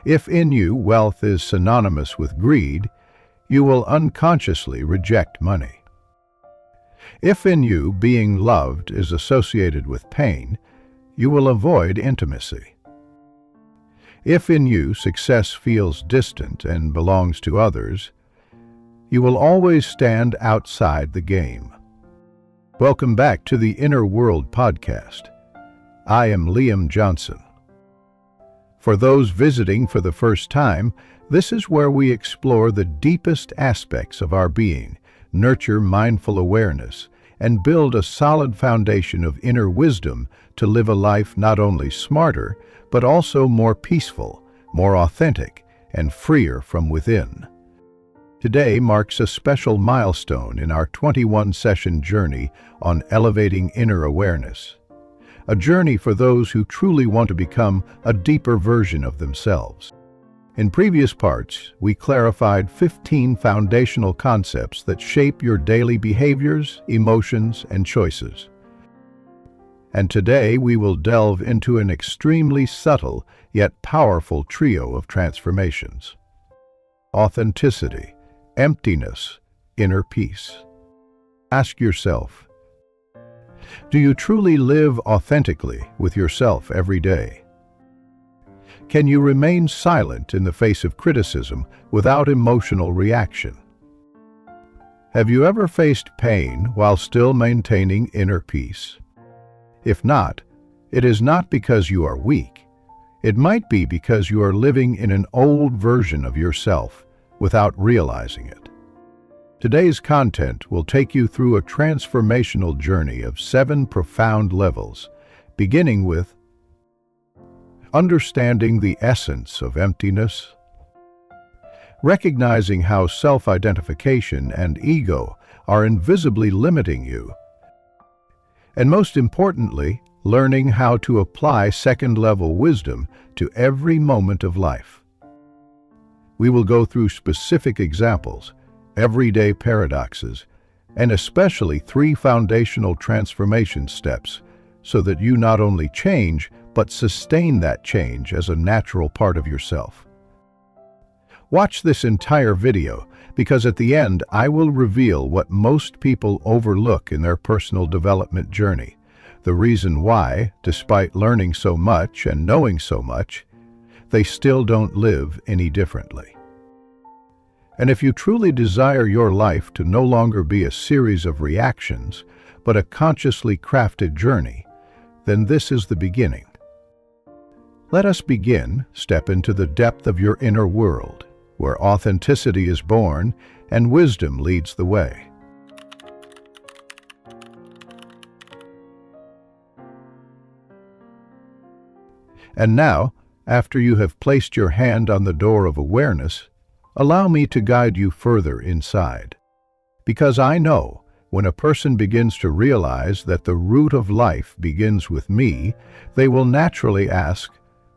If in you wealth is synonymous with greed, you will unconsciously reject money. If in you being loved is associated with pain, you will avoid intimacy. If in you success feels distant and belongs to others, you will always stand outside the game. Welcome back to the Inner World podcast. I am Liam Johnson. For those visiting for the first time, this is where we explore the deepest aspects of our being, nurture mindful awareness, and build a solid foundation of inner wisdom to live a life not only smarter, but also more peaceful, more authentic, and freer from within. Today marks a special milestone in our 21-session journey on elevating inner awareness. A journey for those who truly want to become a deeper version of themselves. In previous parts, we clarified 15 foundational concepts that shape your daily behaviors, emotions, and choices. And today we will delve into an extremely subtle yet powerful trio of transformations. Authenticity, emptiness, inner peace. Ask yourself, do you truly live authentically with yourself every day? Can you remain silent in the face of criticism without emotional reaction? Have you ever faced pain while still maintaining inner peace? If not, it is not because you are weak. It might be because you are living in an old version of yourself without realizing it. Today's content will take you through a transformational journey of 7 profound levels, beginning with understanding the essence of emptiness, recognizing how self-identification and ego are invisibly limiting you, and most importantly, learning how to apply second-level wisdom to every moment of life. We will go through specific examples, everyday paradoxes, and especially 3 foundational transformation steps so that you not only change, but sustain that change as a natural part of yourself. Watch this entire video because at the end I will reveal what most people overlook in their personal development journey, the reason why, despite learning so much and knowing so much, they still don't live any differently. And if you truly desire your life to no longer be a series of reactions, but a consciously crafted journey, then this is the beginning. Let us step into the depth of your inner world, where authenticity is born and wisdom leads the way. And now, after you have placed your hand on the door of awareness, allow me to guide you further inside. Because I know, when a person begins to realize that the root of life begins with me, they will naturally ask,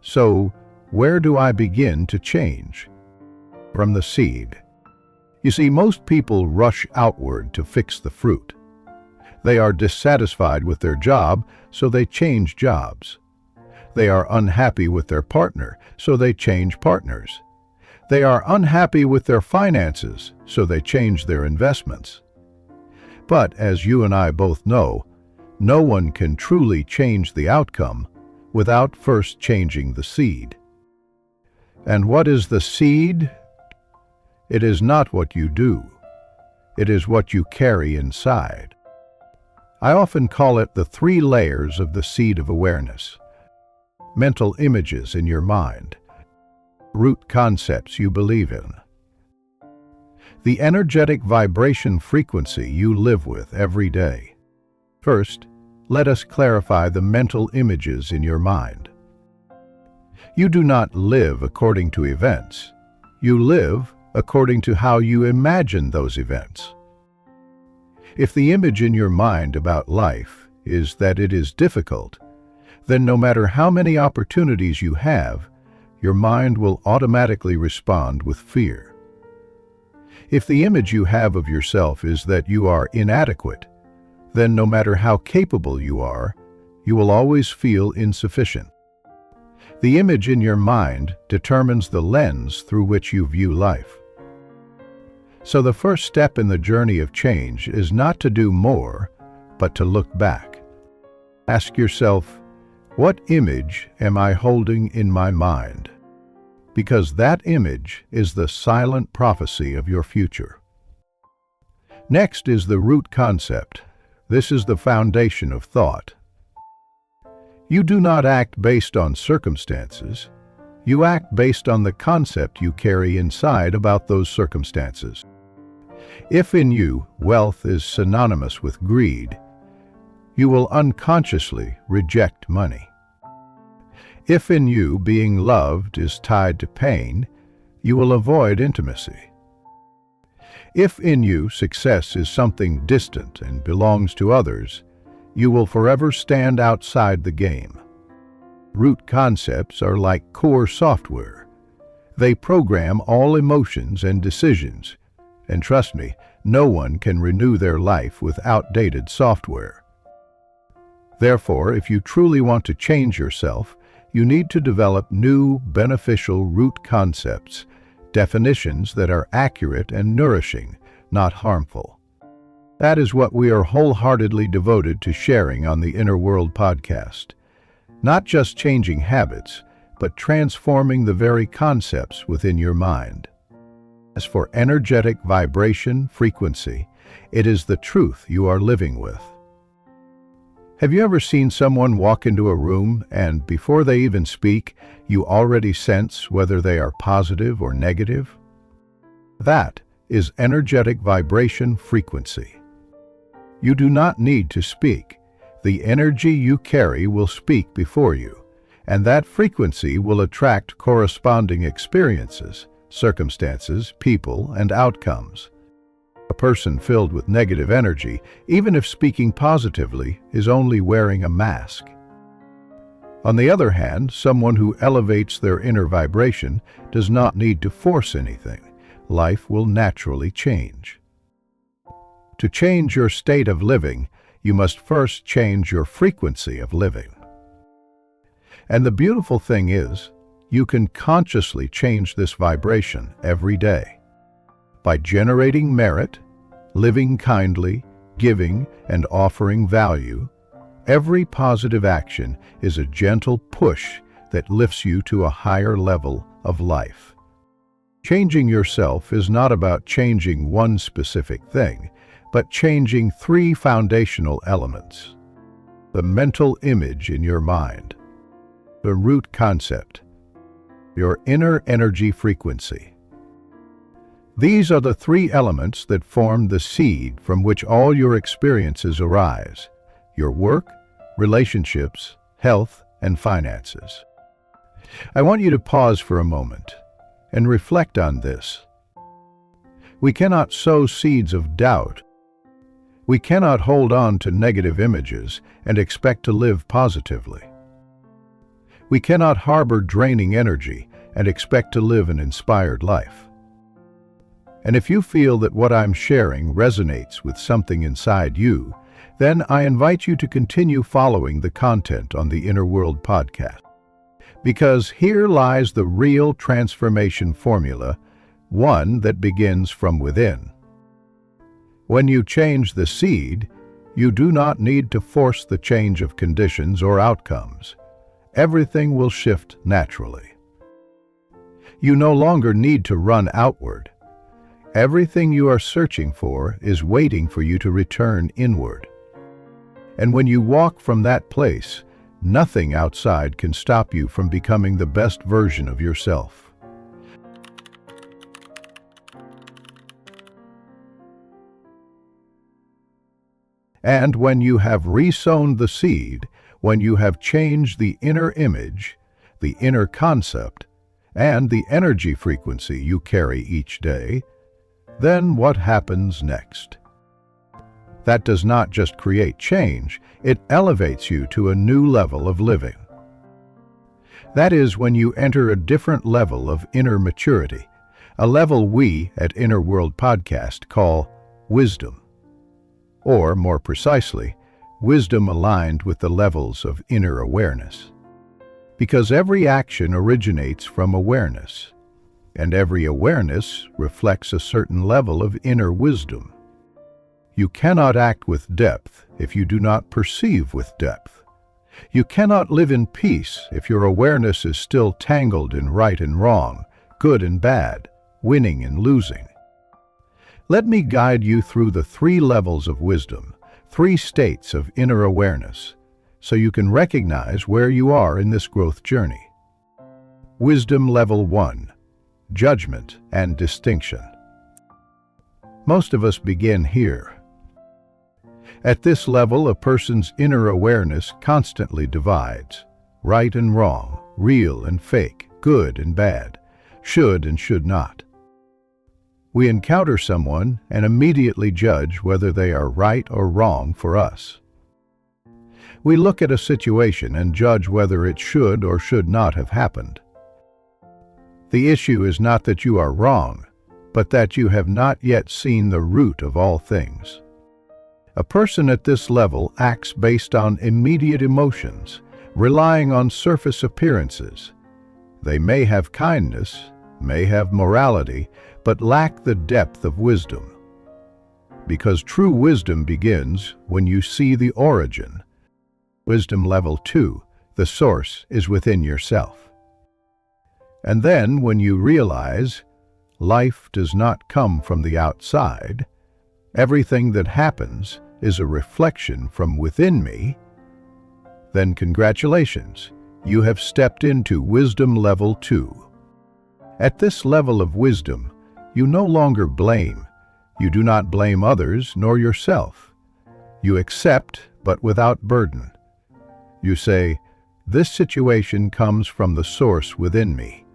so, where do I begin to change? From the seed. You see, most people rush outward to fix the fruit. They are dissatisfied with their job, so they change jobs. They are unhappy with their partner, so they change partners. They are unhappy with their finances, so they change their investments. But as you and I both know, no one can truly change the outcome without first changing the seed. And what is the seed? It is not what you do. It is what you carry inside. I often call it the 3 layers of the seed of awareness. Mental images in your mind. Root concepts you believe in. The energetic vibration frequency you live with every day. First, let us clarify the mental images in your mind. You do not live according to events. You live according to how you imagine those events. If the image in your mind about life is that it is difficult, then no matter how many opportunities you have, your mind will automatically respond with fear. If the image you have of yourself is that you are inadequate, then no matter how capable you are, you will always feel insufficient. The image in your mind determines the lens through which you view life. So the first step in the journey of change is not to do more, but to look back. Ask yourself, what image am I holding in my mind? Because that image is the silent prophecy of your future. Next is the root concept. This is the foundation of thought. You do not act based on circumstances. You act based on the concept you carry inside about those circumstances. If in you wealth is synonymous with greed, you will unconsciously reject money. If in you being loved is tied to pain, you will avoid intimacy. If in you success is something distant and belongs to others, you will forever stand outside the game. Root concepts are like core software. They program all emotions and decisions, and trust me, no one can renew their life with outdated software. Therefore, if you truly want to change yourself, you need to develop new, beneficial root concepts, definitions that are accurate and nourishing, not harmful. That is what we are wholeheartedly devoted to sharing on the Inner World podcast. Not just changing habits, but transforming the very concepts within your mind. As for energetic vibration frequency, it is the truth you are living with. Have you ever seen someone walk into a room and, before they even speak, you already sense whether they are positive or negative? That is energetic vibration frequency. You do not need to speak. The energy you carry will speak before you, and that frequency will attract corresponding experiences, circumstances, people, and outcomes. A person filled with negative energy, even if speaking positively, is only wearing a mask. On the other hand, someone who elevates their inner vibration does not need to force anything. Life will naturally change. To change your state of living, you must first change your frequency of living. And the beautiful thing is, you can consciously change this vibration every day. By generating merit, living kindly, giving, and offering value, every positive action is a gentle push that lifts you to a higher level of life. Changing yourself is not about changing one specific thing, but changing three foundational elements. The mental image in your mind, the root concept, your inner energy frequency. These are the three elements that form the seed from which all your experiences arise: your work, relationships, health, and finances. I want you to pause for a moment and reflect on this. We cannot sow seeds of doubt. We cannot hold on to negative images and expect to live positively. We cannot harbor draining energy and expect to live an inspired life. And if you feel that what I'm sharing resonates with something inside you, then I invite you to continue following the content on the Inner World podcast. Because here lies the real transformation formula, one that begins from within. When you change the seed, you do not need to force the change of conditions or outcomes. Everything will shift naturally. You no longer need to run outward. Everything you are searching for is waiting for you to return inward. And when you walk from that place, nothing outside can stop you from becoming the best version of yourself. And when you have resown the seed, when you have changed the inner image, the inner concept, and the energy frequency you carry each day, then what happens next? That does not just create change, it elevates you to a new level of living. That is when you enter a different level of inner maturity, a level we at Inner World Podcast call wisdom. Or, more precisely, wisdom aligned with the levels of inner awareness. because every action originates from awareness, and every awareness reflects a certain level of inner wisdom. You cannot act with depth if you do not perceive with depth. You cannot live in peace if your awareness is still tangled in right and wrong, good and bad, winning and losing. Let me guide you through the 3 levels of wisdom, 3 states of inner awareness, so you can recognize where you are in this growth journey. Wisdom Level 1: Judgment and Distinction. Most of us begin here. At this level, a person's inner awareness constantly divides right and wrong, real and fake, good and bad, should and should not. We encounter someone and immediately judge whether they are right or wrong for us. We look at a situation and judge whether it should or should not have happened. The issue is not that you are wrong, but that you have not yet seen the root of all things. A person at this level acts based on immediate emotions, relying on surface appearances. They may have kindness, may have morality, but lack the depth of wisdom. Because true wisdom begins when you see the origin. Wisdom Level 2: The source is within yourself. And then when you realize life does not come from the outside, everything that happens is a reflection from within me, then congratulations, you have stepped into Wisdom Level 2. At this level of wisdom, you no longer blame. You do not blame others nor yourself. You accept, but without burden. You say, "This situation comes from the source within me."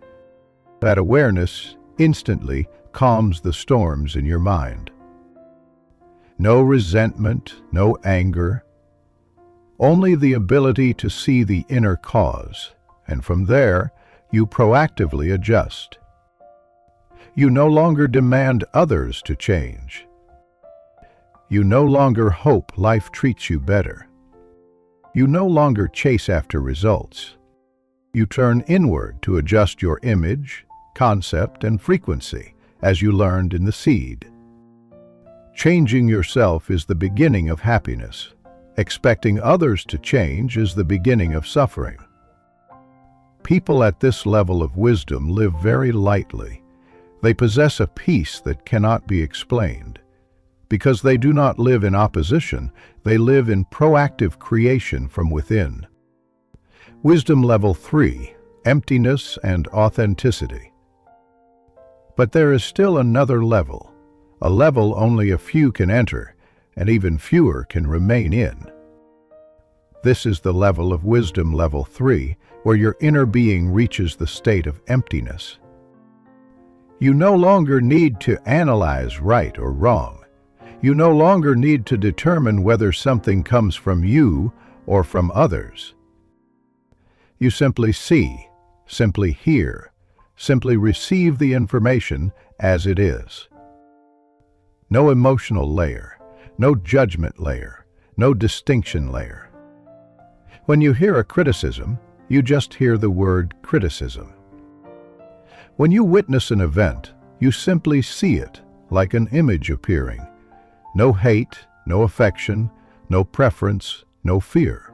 That awareness instantly calms the storms in your mind. No resentment, no anger, only the ability to see the inner cause, and from there, you proactively adjust. You no longer demand others to change. You no longer hope life treats you better. You no longer chase after results. You turn inward to adjust your image, concept, and frequency, as you learned in the seed. Changing yourself is the beginning of happiness. Expecting others to change is the beginning of suffering. People at this level of wisdom live very lightly. They possess a peace that cannot be explained. Because they do not live in opposition, they live in proactive creation from within. Wisdom Level 3: Emptiness and Authenticity. But there is still another level, a level only a few can enter, and even fewer can remain in. This is the level of Wisdom Level 3, where your inner being reaches the state of emptiness. You no longer need to analyze right or wrong. You no longer need to determine whether something comes from you or from others. You simply see, simply hear, simply receive the information as it is. No emotional layer, no judgment layer, no distinction layer. When you hear a criticism, you just hear the word criticism. When you witness an event, you simply see it, like an image appearing. No hate, no affection, no preference, no fear.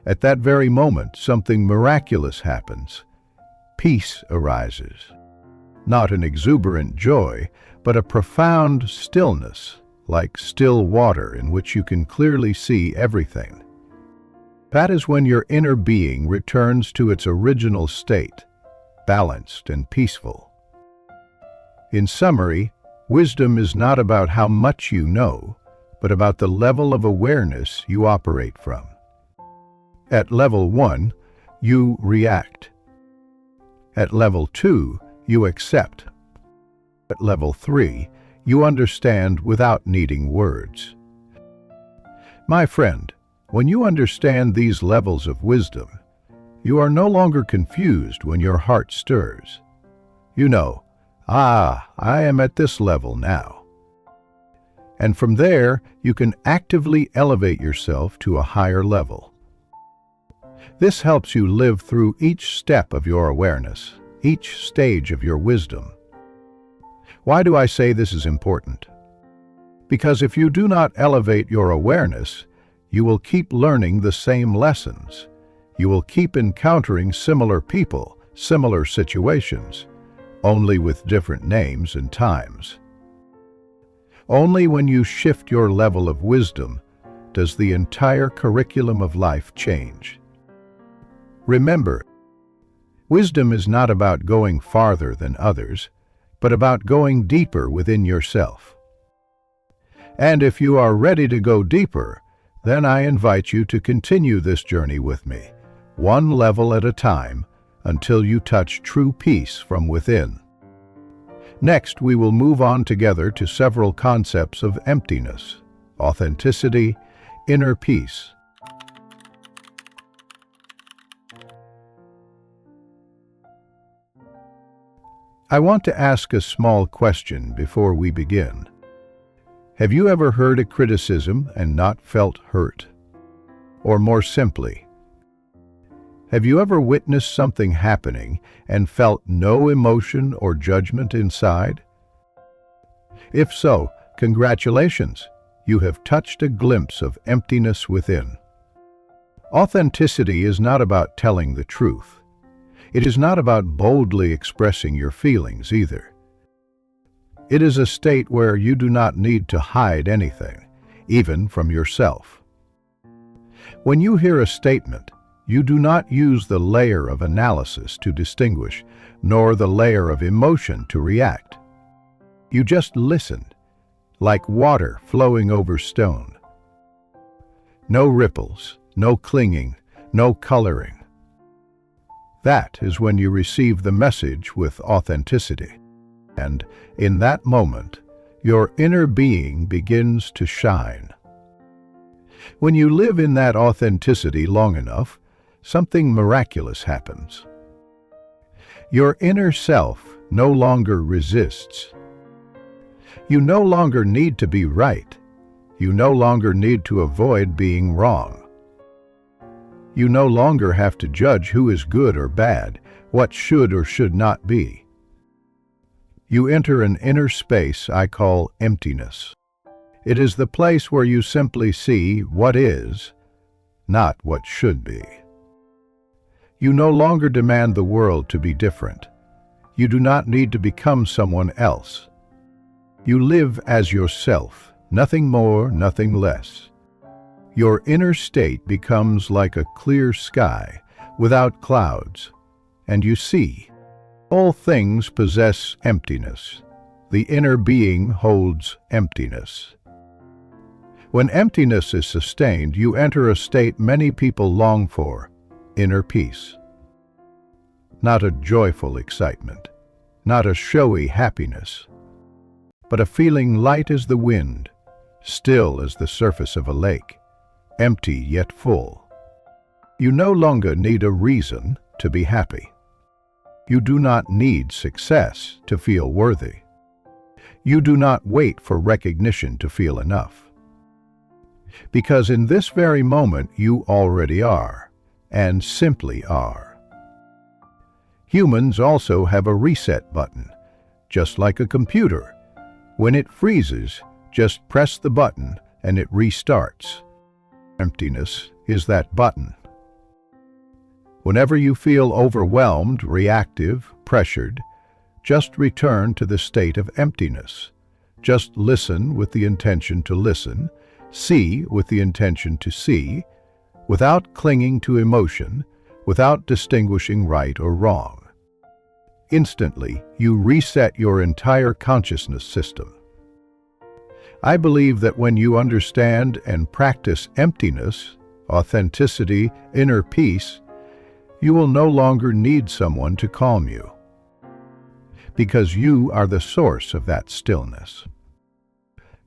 At that very moment, something miraculous happens. Peace arises. Not an exuberant joy, but a profound stillness, like still water in which you can clearly see everything. That is when your inner being returns to its original state, balanced and peaceful. In summary, wisdom is not about how much you know, but about the level of awareness you operate from. At level 1, you react. At level 2, you accept. At level 3, you understand without needing words. My friend, when you understand these levels of wisdom, you are no longer confused when your heart stirs. You know, I am at this level now. And from there, you can actively elevate yourself to a higher level. This helps you live through each step of your awareness, each stage of your wisdom. Why do I say this is important? Because if you do not elevate your awareness, you will keep learning the same lessons. You will keep encountering similar people, similar situations, only with different names and times. Only when you shift your level of wisdom does the entire curriculum of life change. Remember, wisdom is not about going farther than others, but about going deeper within yourself. And if you are ready to go deeper, then I invite you to continue this journey with me, one level at a time, until you touch true peace from within. Next, we will move on together to several concepts of emptiness, authenticity, inner peace. I want to ask a small question before we begin. Have you ever heard a criticism and not felt hurt? Or more simply, have you ever witnessed something happening and felt no emotion or judgment inside? If so, congratulations, you have touched a glimpse of emptiness within. Authenticity is not about telling the truth. It is not about boldly expressing your feelings either. It is a state where you do not need to hide anything, even from yourself. When you hear a statement, you do not use the layer of analysis to distinguish, nor the layer of emotion to react. You just listen, like water flowing over stone. No ripples, no clinging, no coloring. That is when you receive the message with authenticity. And in that moment, your inner being begins to shine. When you live in that authenticity long enough, something miraculous happens. Your inner self no longer resists. You no longer need to be right. You no longer need to avoid being wrong. You no longer have to judge who is good or bad, what should or should not be. You enter an inner space I call emptiness. It is the place where you simply see what is, not what should be. You no longer demand the world to be different. You do not need to become someone else. You live as yourself, nothing more, nothing less. Your inner state becomes like a clear sky, without clouds, and you see, all things possess emptiness. The inner being holds emptiness. When emptiness is sustained, you enter a state many people long for, inner peace. Not a joyful excitement, not a showy happiness, but a feeling light as the wind, still as the surface of a lake, empty yet full. You no longer need a reason to be happy. You do not need success to feel worthy. You do not wait for recognition to feel enough. Because in this very moment you already are, and simply are. Humans also have a reset button, just like a computer. When it freezes, just press the button and it restarts. Emptiness is that button. Whenever you feel overwhelmed, reactive, pressured, just return to the state of emptiness. Just listen with the intention to listen, see with the intention to see, without clinging to emotion, without distinguishing right or wrong. Instantly, you reset your entire consciousness system. I believe that when you understand and practice emptiness, authenticity, inner peace, you will no longer need someone to calm you, because you are the source of that stillness.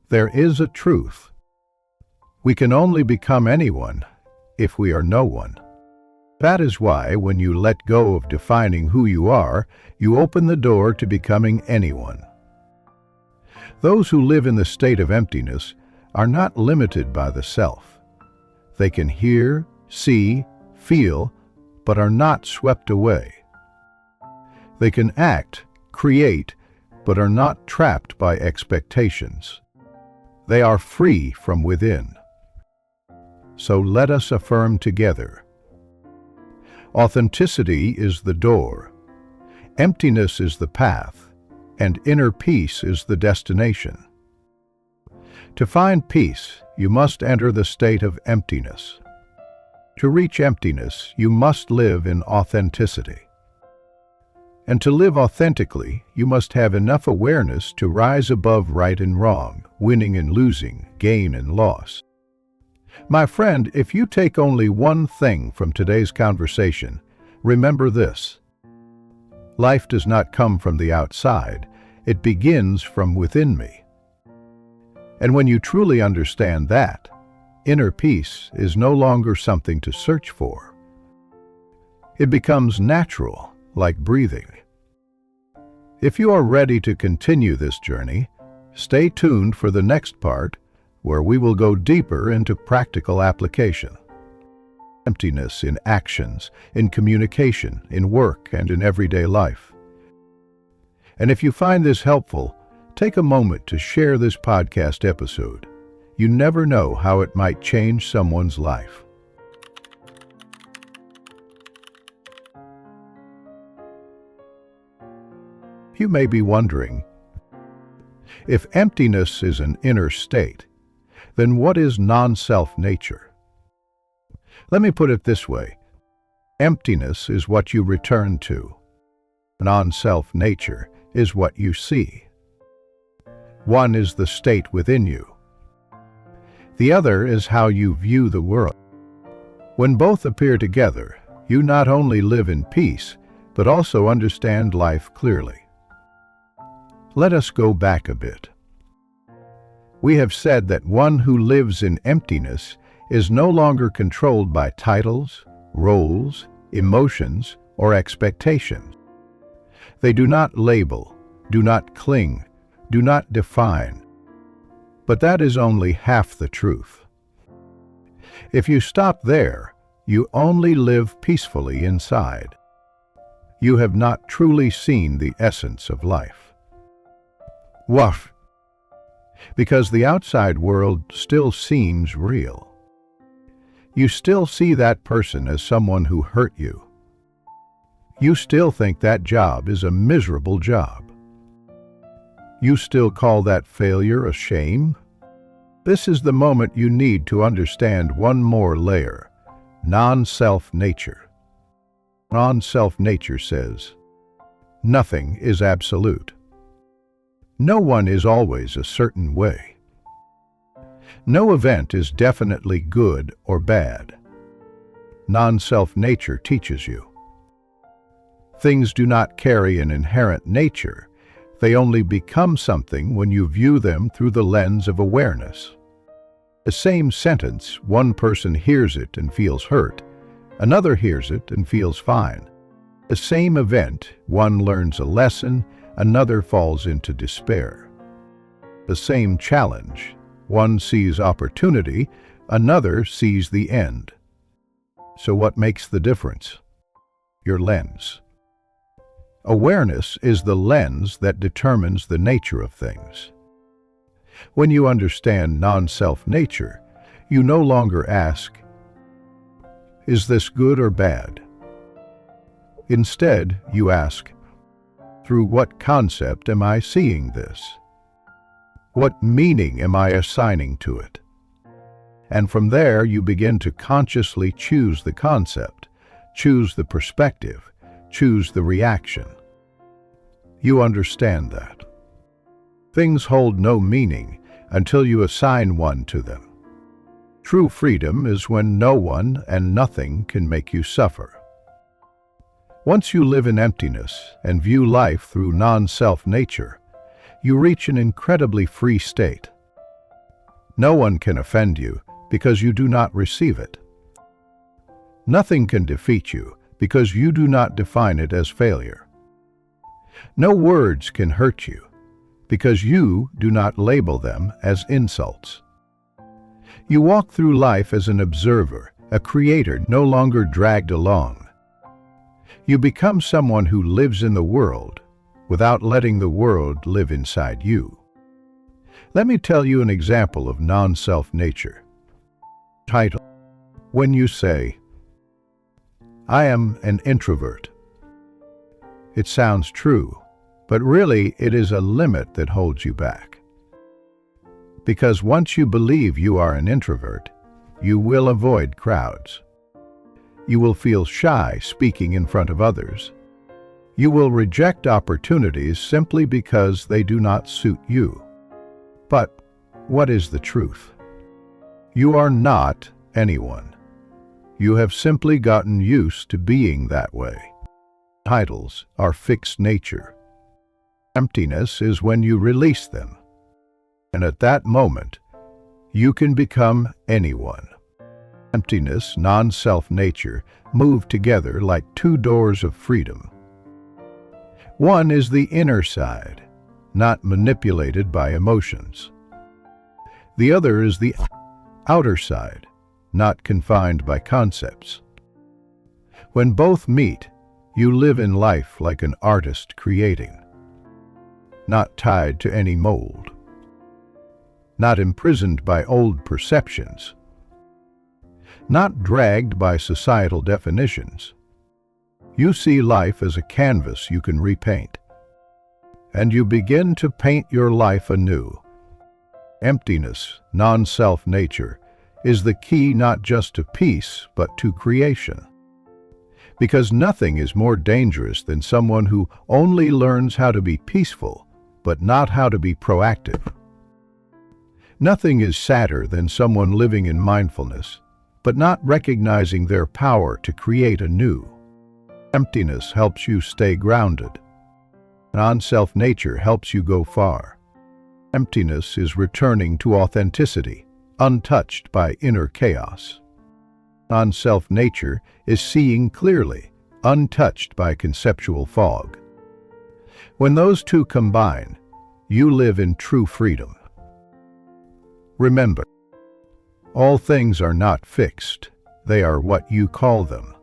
There is a truth. We can only become anyone if we are no one. That is why when you let go of defining who you are, you open the door to becoming anyone. Those who live in the state of emptiness are not limited by the self. They can hear, see, feel, but are not swept away. They can act, create, but are not trapped by expectations. They are free from within. So let us affirm together. Authenticity is the door, emptiness is the path, and inner peace is the destination. To find peace, you must enter the state of emptiness. To reach emptiness, you must live in authenticity. And to live authentically, you must have enough awareness to rise above right and wrong, winning and losing, gain and loss. My friend, if you take only one thing from today's conversation, remember this. Life does not come from the outside, it begins from within me. And when you truly understand that, inner peace is no longer something to search for. It becomes natural, like breathing. If you are ready to continue this journey, stay tuned for the next part, where we will go deeper into practical application. Emptiness in actions, in communication, in work, and in everyday life. And if you find this helpful, take a moment to share this podcast episode. You never know how it might change someone's life. You may be wondering, if emptiness is an inner state, then what is non-self nature? Let me put it this way. Emptiness is what you return to. Non-self nature is what you see. One is the state within you. The other is how you view the world. When both appear together, you not only live in peace, but also understand life clearly. Let us go back a bit. We have said that one who lives in emptiness is no longer controlled by titles, roles, emotions, or expectations. They do not label, do not cling, do not define. But that is only half the truth. If you stop there, you only live peacefully inside. You have not truly seen the essence of life. Woof! Because the outside world still seems real. You still see that person as someone who hurt you. You still think that job is a miserable job. You still call that failure a shame? This is the moment you need to understand one more layer: non-self nature. Non-self nature says, nothing is absolute. No one is always a certain way. No event is definitely good or bad. Non-self nature teaches you. Things do not carry an inherent nature. They only become something when you view them through the lens of awareness. The same sentence, one person hears it and feels hurt, another hears it and feels fine. The same event, one learns a lesson, another falls into despair. The same challenge, one sees opportunity, another sees the end. So what makes the difference? Your lens. Awareness is the lens that determines the nature of things. When you understand non-self nature, you no longer ask, is this good or bad? Instead, you ask, through what concept am I seeing this? What meaning am I assigning to it? And from there, you begin to consciously choose the concept, choose the perspective, choose the reaction. You understand that. Things hold no meaning until you assign one to them. True freedom is when no one and nothing can make you suffer. Once you live in emptiness and view life through non-self nature, you reach an incredibly free state. No one can offend you because you do not receive it. Nothing can defeat you because you do not define it as failure. No words can hurt you because you do not label them as insults. You walk through life as an observer, a creator no longer dragged along. You become someone who lives in the world without letting the world live inside you. Let me tell you an example of non-self nature. Title: When you say, "I am an introvert." It sounds true, but really it is a limit that holds you back. Because once you believe you are an introvert, you will avoid crowds. You will feel shy speaking in front of others. You will reject opportunities simply because they do not suit you. But what is the truth? You are not anyone. You have simply gotten used to being that way. Titles are fixed nature. Emptiness is when you release them. And at that moment, you can become anyone. Emptiness, non-self nature, move together like two doors of freedom. One is the inner side, not manipulated by emotions. The other is the outer side, not confined by concepts. When both meet, you live in life like an artist creating, not tied to any mold, not imprisoned by old perceptions, not dragged by societal definitions. You see life as a canvas you can repaint, and you begin to paint your life anew. Emptiness, non-self nature, is the key not just to peace, but to creation. Because nothing is more dangerous than someone who only learns how to be peaceful, but not how to be proactive. Nothing is sadder than someone living in mindfulness, but not recognizing their power to create anew. Emptiness helps you stay grounded. Non-self nature helps you go far. Emptiness is returning to authenticity, untouched by inner chaos. Non-self nature is seeing clearly, untouched by conceptual fog. When those two combine, you live in true freedom. Remember, all things are not fixed. They are what you call them.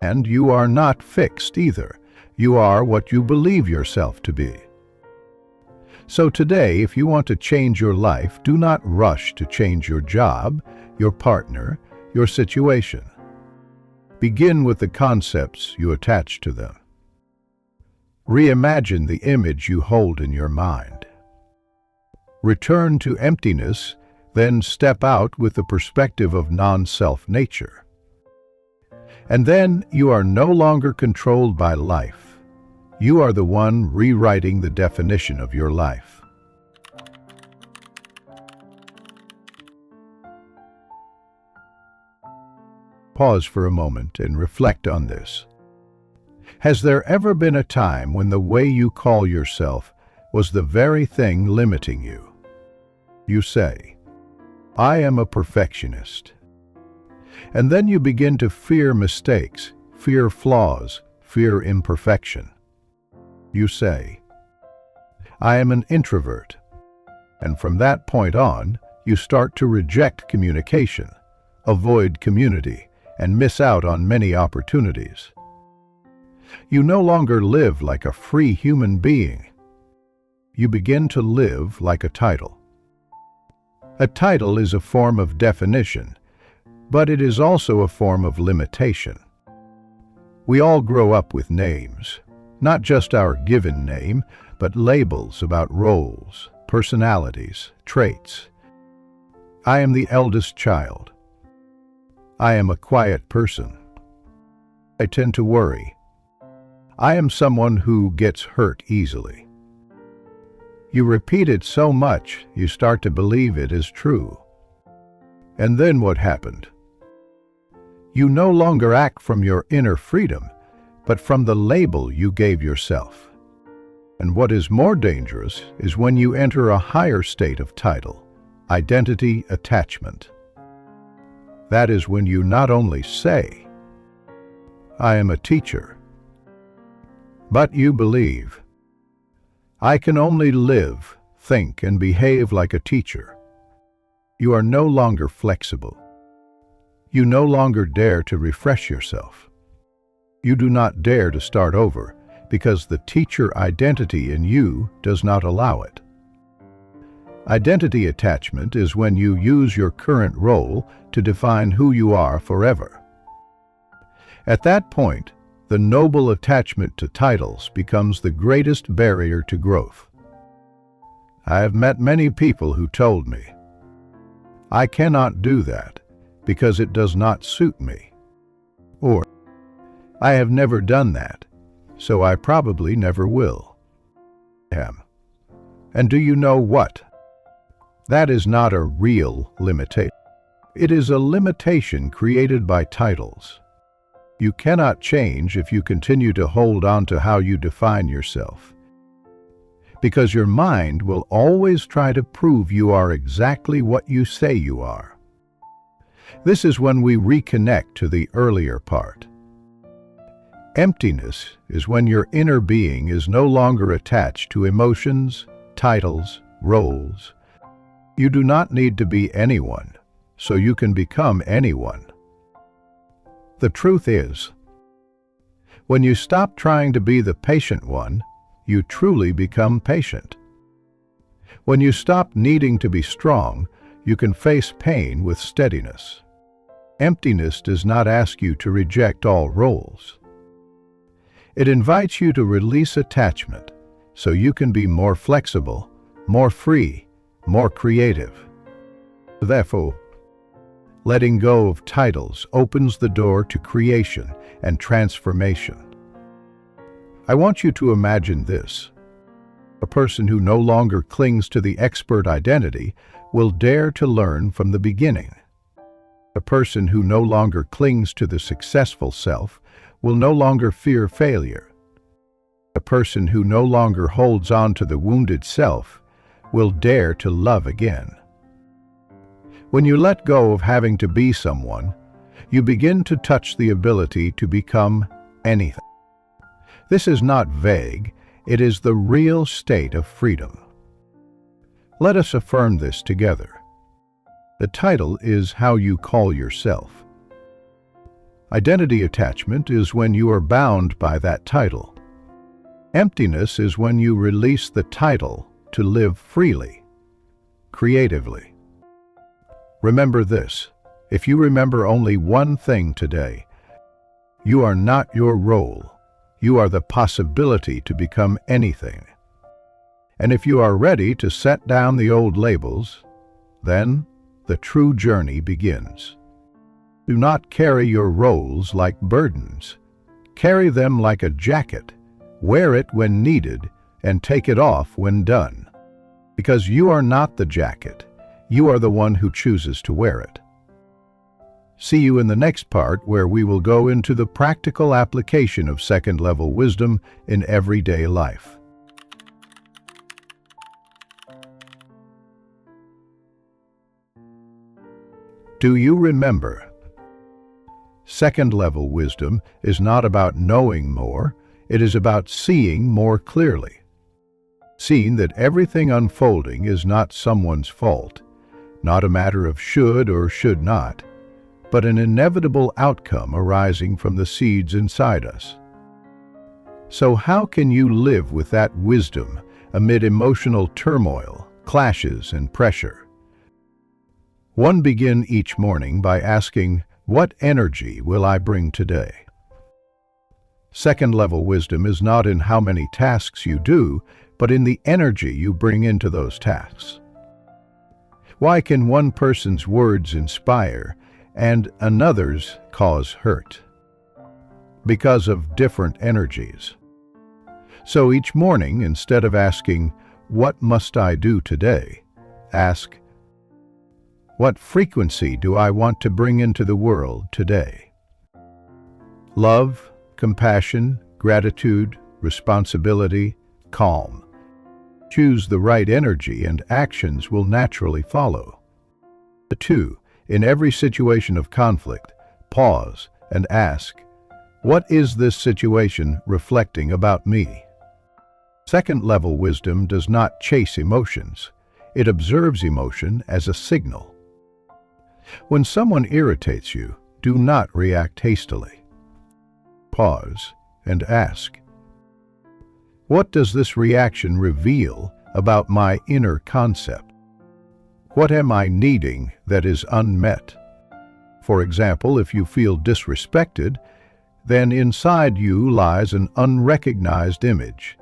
And you are not fixed either. You are what you believe yourself to be. So today, if you want to change your life, do not rush to change your job, your partner, your situation. Begin with the concepts you attach to them. Reimagine the image you hold in your mind. Return to emptiness, then step out with the perspective of non-self nature. And then you are no longer controlled by life. You are the one rewriting the definition of your life. Pause for a moment and reflect on this. Has there ever been a time when the way you call yourself was the very thing limiting you? You say, "I am a perfectionist." And then you begin to fear mistakes, fear flaws, fear imperfection. You say, "I am an introvert." And from that point on, you start to reject communication, avoid community, and miss out on many opportunities. You no longer live like a free human being. You begin to live like a title. A title is a form of definition, but it is also a form of limitation. We all grow up with names, not just our given name, but labels about roles, personalities, traits. I am the eldest child. I am a quiet person. I tend to worry. I am someone who gets hurt easily. You repeat it so much, you start to believe it is true. And then what happened? You no longer act from your inner freedom, but from the label you gave yourself. And what is more dangerous is when you enter a higher state of title, identity attachment. That is when you not only say, "I am a teacher," but you believe, "I can only live, think, and behave like a teacher." You are no longer flexible. You no longer dare to refresh yourself. You do not dare to start over because the teacher identity in you does not allow it. Identity attachment is when you use your current role to define who you are forever. At that point, the noble attachment to titles becomes the greatest barrier to growth. I have met many people who told me, "I cannot do that because it does not suit me," or "I have never done that, so I probably never will." And do you know what? That is not a real limitation. It is a limitation created by titles. You cannot change if you continue to hold on to how you define yourself, because your mind will always try to prove you are exactly what you say you are. This is when we reconnect to the earlier part. Emptiness is when your inner being is no longer attached to emotions, titles, roles. You do not need to be anyone, so you can become anyone. The truth is, when you stop trying to be the patient one, you truly become patient. When you stop needing to be strong, you can face pain with steadiness. Emptiness does not ask you to reject all roles. It invites you to release attachment so you can be more flexible, more free, more creative. Therefore, letting go of titles opens the door to creation and transformation. I want you to imagine this. A person who no longer clings to the expert identity will dare to learn from the beginning. A person who no longer clings to the successful self will no longer fear failure. A person who no longer holds on to the wounded self will dare to love again. When you let go of having to be someone, you begin to touch the ability to become anything. This is not vague, it is the real state of freedom. Let us affirm this together. The title is how you call yourself. Identity attachment is when you are bound by that title. Emptiness is when you release the title to live freely, creatively. Remember this, if you remember only one thing today, you are not your role, you are the possibility to become anything. And if you are ready to set down the old labels, then the true journey begins. Do not carry your roles like burdens. Carry them like a jacket. Wear it when needed and take it off when done. Because you are not the jacket. You are the one who chooses to wear it. See you in the next part where we will go into the practical application of second-level wisdom in everyday life. Do you remember? Second-level wisdom is not about knowing more, it is about seeing more clearly. Seeing that everything unfolding is not someone's fault, not a matter of should or should not, but an inevitable outcome arising from the seeds inside us. So how can you live with that wisdom amid emotional turmoil, clashes, and pressure? One, begin each morning by asking, what energy will I bring today? Second-level wisdom is not in how many tasks you do, but in the energy you bring into those tasks. Why can one person's words inspire and another's cause hurt? Because of different energies. So each morning, instead of asking, what must I do today? Ask, what frequency do I want to bring into the world today? Love, compassion, gratitude, responsibility, calm. Choose the right energy and actions will naturally follow. 2. In every situation of conflict, pause and ask, what is this situation reflecting about me? Second-level wisdom does not chase emotions. It observes emotion as a signal. When someone irritates you, do not react hastily. Pause and ask, what does this reaction reveal about my inner concept? What am I needing that is unmet? For example, if you feel disrespected, then inside you lies an unrecognized image,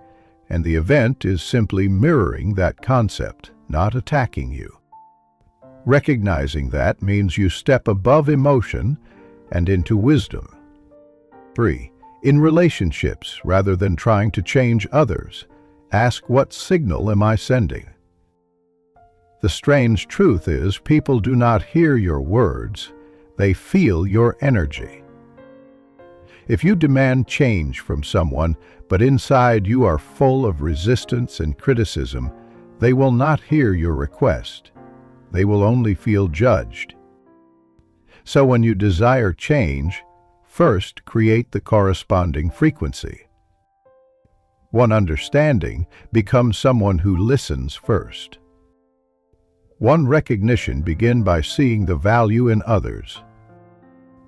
and the event is simply mirroring that concept, not attacking you. Recognizing that means you step above emotion and into wisdom. 3. In relationships, rather than trying to change others, ask, what signal am I sending? The strange truth is, people do not hear your words, they feel your energy. If you demand change from someone, but inside you are full of resistance and criticism, they will not hear your request. They will only feel judged. So when you desire change, first create the corresponding frequency. One understanding becomes someone who listens first. One recognition begin by seeing the value in others,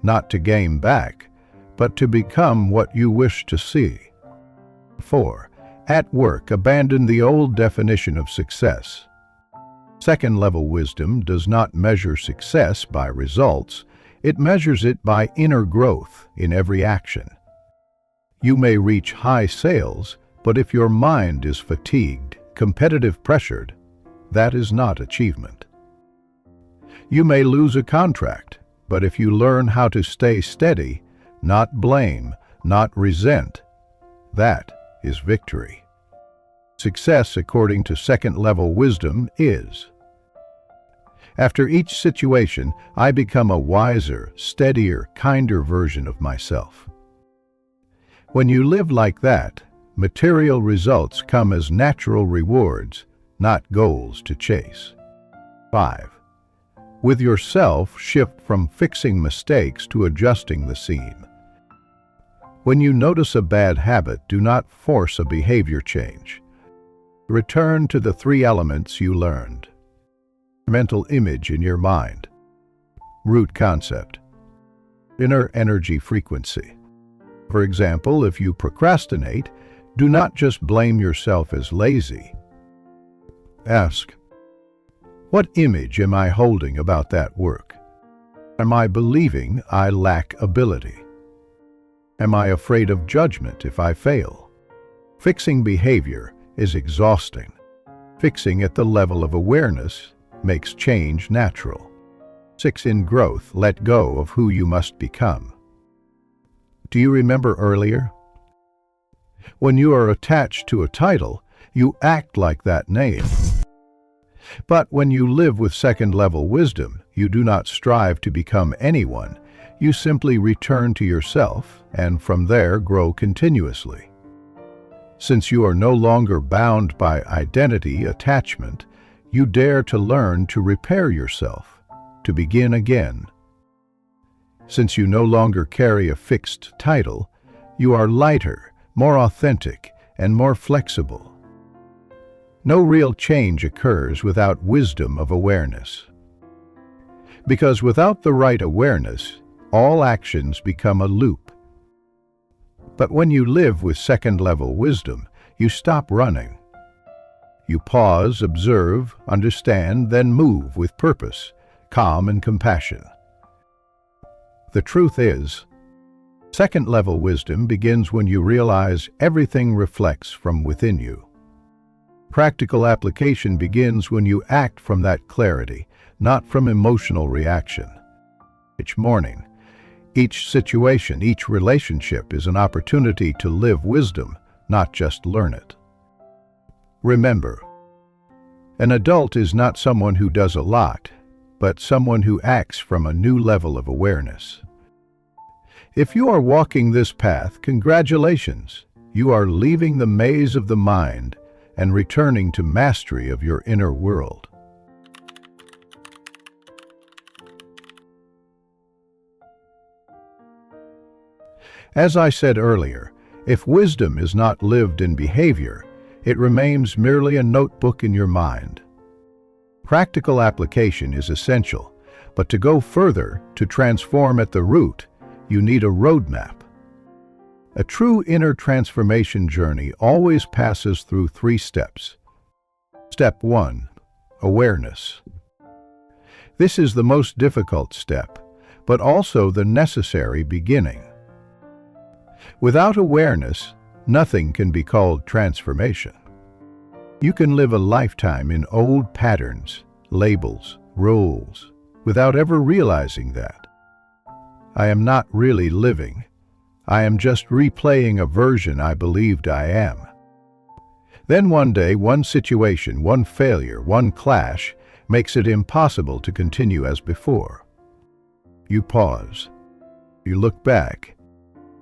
not to gain back, but to become what you wish to see. 4. At work, abandon the old definition of success. Second-level wisdom does not measure success by results, it measures it by inner growth in every action. You may reach high sales, but if your mind is fatigued, competitive pressured, that is not achievement. You may lose a contract, but if you learn how to stay steady, not blame, not resent, that is victory. Success, according to second-level wisdom, is: after each situation, I become a wiser, steadier, kinder version of myself. When you live like that, material results come as natural rewards, not goals to chase. 5. With yourself, shift from fixing mistakes to adjusting the seam. When you notice a bad habit, do not force a behavior change. Return to the 3 elements you learned. Mental image in your mind. Root concept. Inner energy frequency. For example, if you procrastinate, do not just blame yourself as lazy. Ask, what image am I holding about that work? Am I believing I lack ability? Am I afraid of judgment if I fail? Fixing behavior is exhausting. Fixing at the level of awareness makes change natural. 6. In growth, let go of who you must become. Do you remember earlier? When you are attached to a title, you act like that name. But when you live with second-level wisdom, you do not strive to become anyone. You simply return to yourself, and from there grow continuously. Since you are no longer bound by identity attachment, you dare to learn to repair yourself, to begin again. Since you no longer carry a fixed title, you are lighter, more authentic, and more flexible. No real change occurs without wisdom of awareness. Because without the right awareness, all actions become a loop. But when you live with second-level wisdom, you stop running. You pause, observe, understand, then move with purpose, calm and compassion. The truth is, second-level wisdom begins when you realize everything reflects from within you. Practical application begins when you act from that clarity, not from emotional reaction. Each morning, each situation, each relationship is an opportunity to live wisdom, not just learn it. Remember, an adult is not someone who does a lot, but someone who acts from a new level of awareness. If you are walking this path, congratulations! You are leaving the maze of the mind and returning to mastery of your inner world. As I said earlier, if wisdom is not lived in behavior, it remains merely a notebook in your mind. Practical application is essential, But to go further, to transform at the root, you need a roadmap. A true inner transformation journey always passes through 3 steps. Step 1. Awareness. This is the most difficult step, but also the necessary beginning. Without awareness, nothing can be called transformation. You can live a lifetime in old patterns, labels, rules, without ever realizing that. I am not really living. I am just replaying a version I believed I am. Then one day, one situation, one failure, one clash makes it impossible to continue as before. You pause. You look back.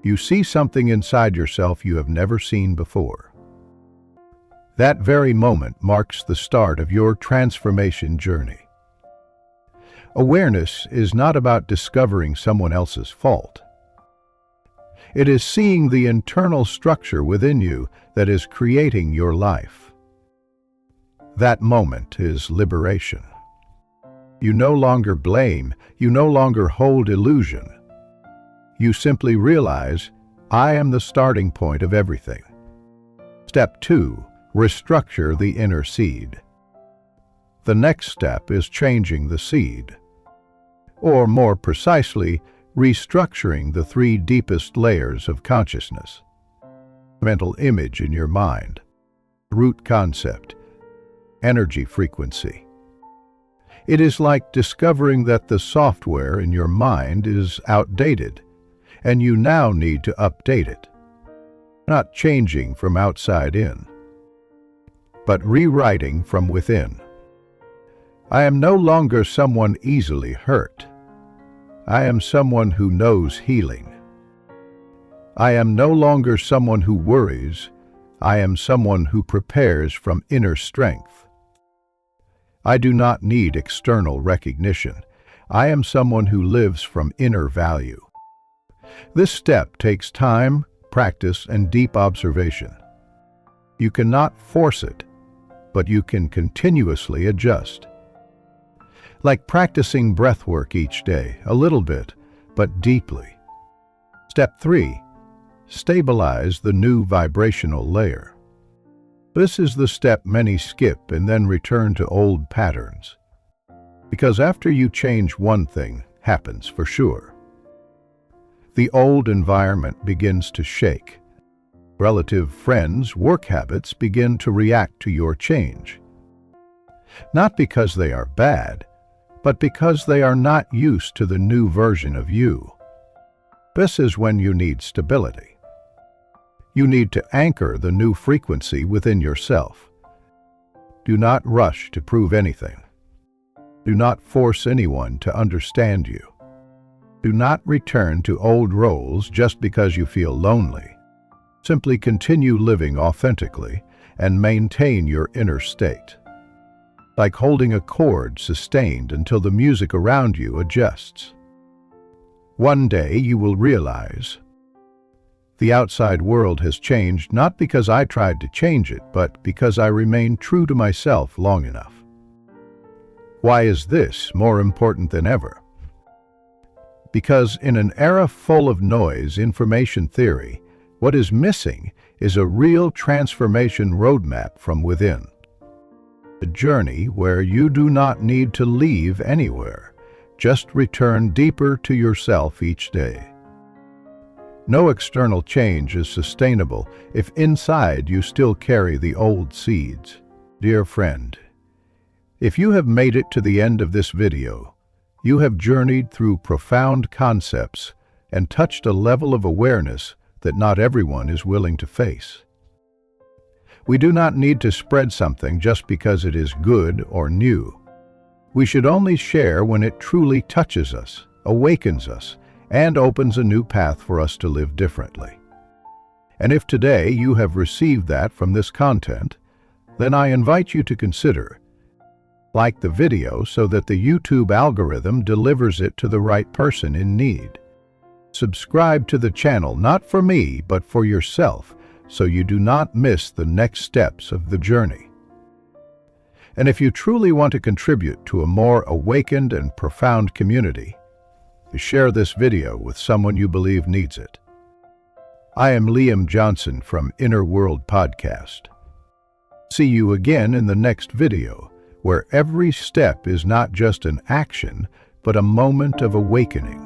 You see something inside yourself you have never seen before. That very moment marks the start of your transformation journey. Awareness is not about discovering someone else's fault. It is seeing the internal structure within you that is creating your life. That moment is liberation. You no longer blame, you no longer hold illusion. You simply realize, I am the starting point of everything. Step 2. Restructure the inner seed. The next step is changing the seed. Or more precisely, restructuring the 3 deepest layers of consciousness. Mental image in your mind, root concept, energy frequency. It is like discovering that the software in your mind is outdated, and you now need to update it. Not changing from outside in, but rewriting from within. I am no longer someone easily hurt. I am someone who knows healing. I am no longer someone who worries. I am someone who prepares from inner strength. I do not need external recognition. I am someone who lives from inner value. This step takes time, practice, and deep observation. You cannot force it, but you can continuously adjust. Like practicing breath work each day, a little bit, but deeply. Step 3. Stabilize the new vibrational layer. This is the step many skip and then return to old patterns. Because after you change, one thing happens for sure. The old environment begins to shake. Relative, friends, work habits begin to react to your change. Not because they are bad, but because they are not used to the new version of you. This is when you need stability. You need to anchor the new frequency within yourself. Do not rush to prove anything. Do not force anyone to understand you. Do not return to old roles just because you feel lonely. Simply continue living authentically and maintain your inner state. Like holding a chord sustained until the music around you adjusts. One day you will realize, the outside world has changed not because I tried to change it, but because I remained true to myself long enough. Why is this more important than ever? Because in an era full of noise, information theory, what is missing is a real transformation roadmap from within. A journey where you do not need to leave anywhere, just return deeper to yourself each day. No external change is sustainable if inside you still carry the old seeds. Dear friend, if you have made it to the end of this video, you have journeyed through profound concepts and touched a level of awareness that not everyone is willing to face. We do not need to spread something just because it is good or new. We should only share when it truly touches us, awakens us, and opens a new path for us to live differently. And if today you have received that from this content, then I invite you to consider, like the video so that the YouTube algorithm delivers it to the right person in need. Subscribe to the channel not for me, but for yourself, so you do not miss the next steps of the journey. And if you truly want to contribute to a more awakened and profound community, share this video with someone you believe needs it. I am Liam Johnson from Inner World Podcast. See you again in the next video, where every step is not just an action, but a moment of awakening.